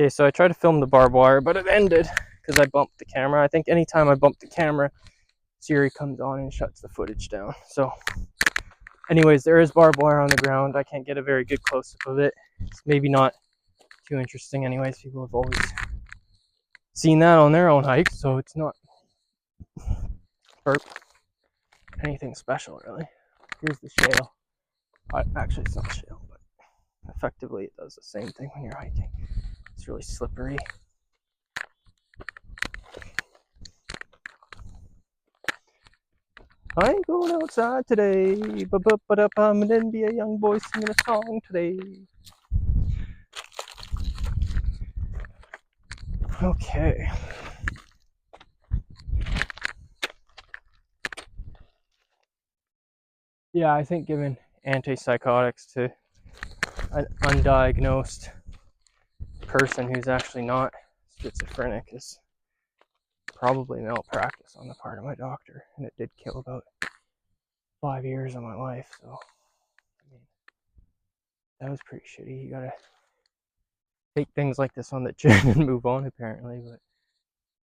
Okay, so I tried to film the barbed wire, but it ended because I bumped the camera. I think anytime I bump the camera, Siri comes on and shuts the footage down. So, anyways, there is barbed wire on the ground. I can't get a very good close up of it. It's maybe not too interesting, anyways. People have always seen that on their own hikes, so it's not anything special, really. Here's the shale. Actually, it's not shale, but effectively it does the same thing when you're hiking. It's really slippery. I ain't going outside today, but I'm gonna be a young boy singing a song today. Okay. Yeah, I think giving antipsychotics to an undiagnosed person who's actually not schizophrenic is probably malpractice on the part of my doctor, and it did kill about 5 years of my life, so I mean, that was pretty shitty. You gotta take things like this on the chin and move on, apparently, but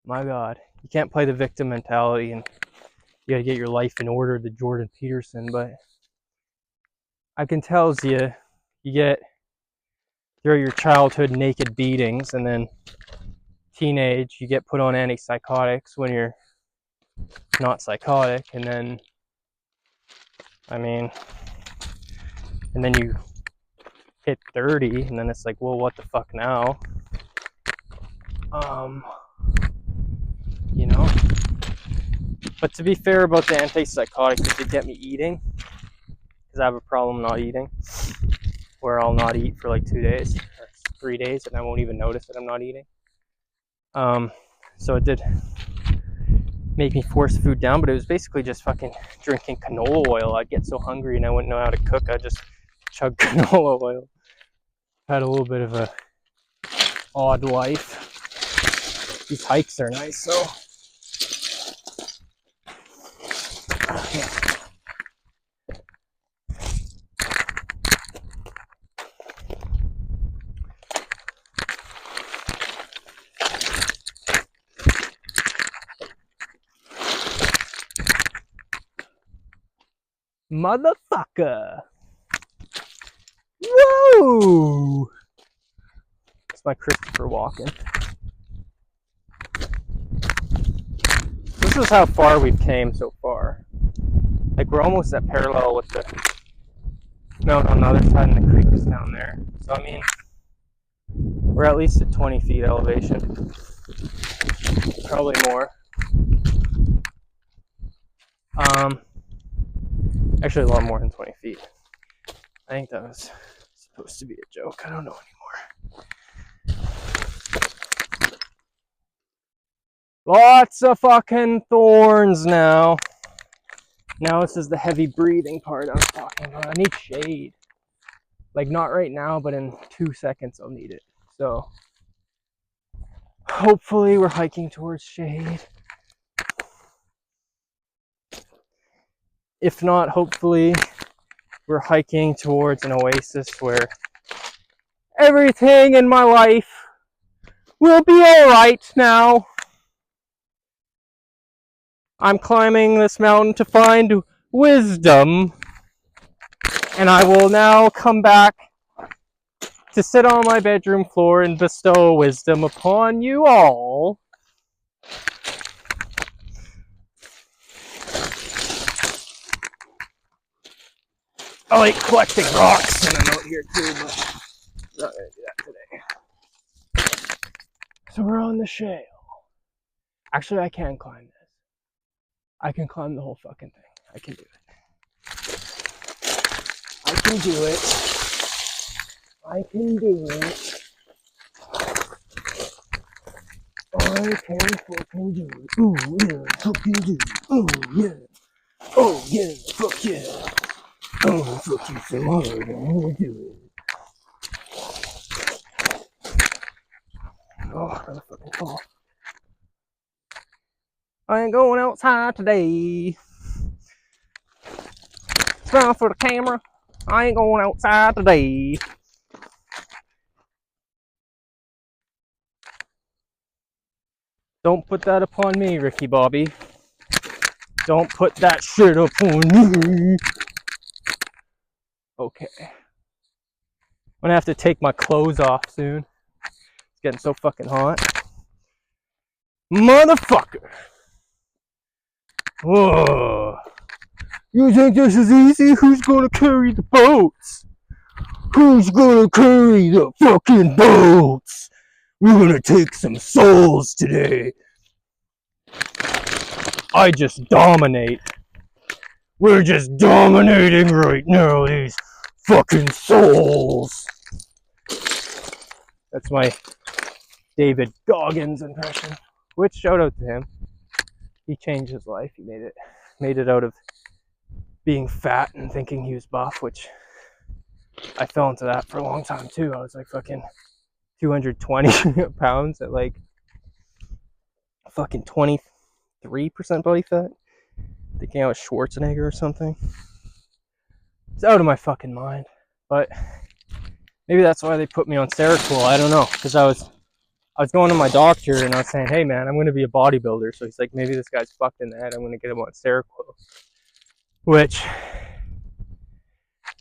my god, you can't play the victim mentality and you gotta get your life in order, the Jordan Peterson, but I can tell you get through your childhood naked beatings, and then teenage, you get put on antipsychotics when you're not psychotic, and then, I mean, and then you hit 30, and then it's like, well, what the fuck now? You know? But to be fair about the antipsychotics, it did get me eating, because I have a problem not eating, where I'll not eat for like 2 days, or 3 days, and I won't even notice that I'm not eating. So it did make me force food down, but it was basically just fucking drinking canola oil. I'd get so hungry and I wouldn't know how to cook, I'd just chug canola oil. Had a little bit of a odd life. These hikes are nice, so. Motherfucker! Whoa! It's my Christopher Walken. This is how far we've came so far. Like, we're almost at parallel with the mountain on the other side, and the creek is down there. So, I mean, we're at least at 20 feet elevation. Probably more. Actually, a lot more than 20 feet. I think that was supposed to be a joke. I don't know anymore. Lots of fucking thorns now. Now this is the heavy breathing part I was talking about. I need shade. Like, not right now, but in 2 seconds I'll need it. So, hopefully we're hiking towards shade. If not, hopefully we're hiking towards an oasis where everything in my life will be alright now. I'm climbing this mountain to find wisdom, and I will now come back to sit on my bedroom floor and bestow wisdom upon you all. I like collecting rocks when I'm out here too, but I'm not gonna do that today. So we're on the shale. Actually, I can climb this. I can climb the whole fucking thing. I can do it. I can do it. I can do it. I can fucking do it. Ooh, yeah, fucking do it. Oh, yeah. Oh, yeah, fuck yeah. Oh, fuck you so hard. I'm gonna do it. Oh, I'm gonna fucking fall. I ain't going outside today. Smile for the camera. I ain't going outside today. Don't put that upon me, Ricky Bobby. Don't put that shit upon me. Okay. I'm gonna have to take my clothes off soon. It's getting so fucking hot. Motherfucker! Whoa. You think this is easy? Who's gonna carry the boats? Who's gonna carry the fucking boats? We're gonna take some souls today. I just dominate. We're just dominating right now, these fucking souls. That's my David Goggins impression. Which, shout out to him. He changed his life. He made it out of being fat and thinking he was buff, which I fell into that for a long time too. I was like fucking 220 pounds at like fucking 23% body fat. Thinking I was Schwarzenegger or something. It's out of my fucking mind. But maybe that's why they put me on Seroquel. I don't know. Because I was going to my doctor and I was saying, hey man, I'm going to be a bodybuilder. So he's like, maybe this guy's fucked in the head. I'm going to get him on Seroquel. Which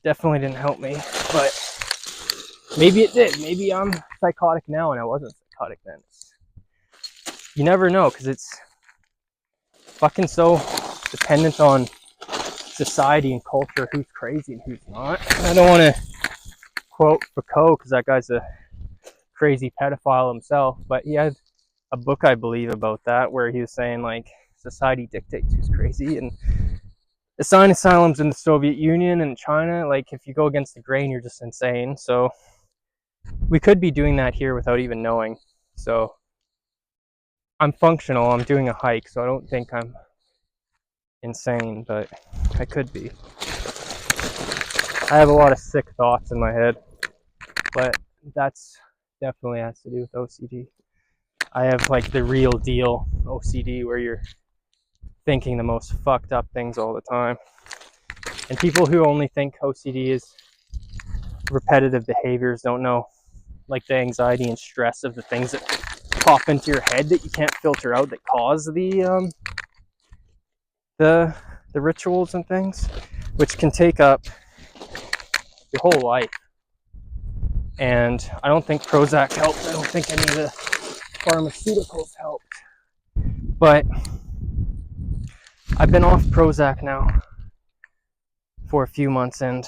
definitely didn't help me. But maybe it did. Maybe I'm psychotic now and I wasn't psychotic then. You never know, because it's fucking so dependent on society and culture, who's crazy and who's not. I don't want to quote Foucault, because that guy's a crazy pedophile himself, but he had a book, I believe, about that, where he was saying, like, society dictates who's crazy, and assign asylums in the Soviet Union and China, like, if you go against the grain, you're just insane. So we could be doing that here without even knowing. So I'm functional, I'm doing a hike, so I don't think I'm insane, but I could be. I have a lot of sick thoughts in my head, but that's definitely has to do with OCD. I have like the real deal OCD, where you're thinking the most fucked up things all the time. And people who only think OCD is repetitive behaviors don't know, like, the anxiety and stress of the things that pop into your head that you can't filter out, that cause the rituals and things, which can take up your whole life. And I don't think Prozac helped. I don't think any of the pharmaceuticals helped. But I've been off Prozac now for a few months, and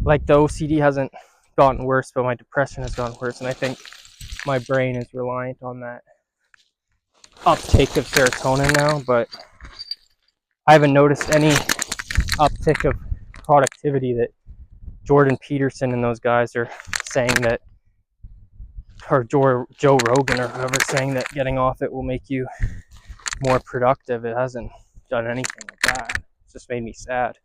like, the OCD hasn't gotten worse, but my depression has gotten worse, and I think my brain is reliant on that uptake of serotonin now. But I haven't noticed any uptick of productivity that Jordan Peterson and those guys are saying, that, or Joe Rogan or whoever, saying that getting off it will make you more productive. It hasn't done anything like that. It's just made me sad.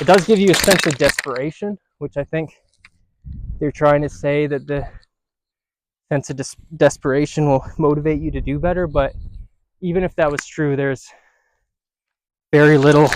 It does give you a sense of desperation, which I think they're trying to say, that the sense of desperation will motivate you to do better. But even if that was true, there's very little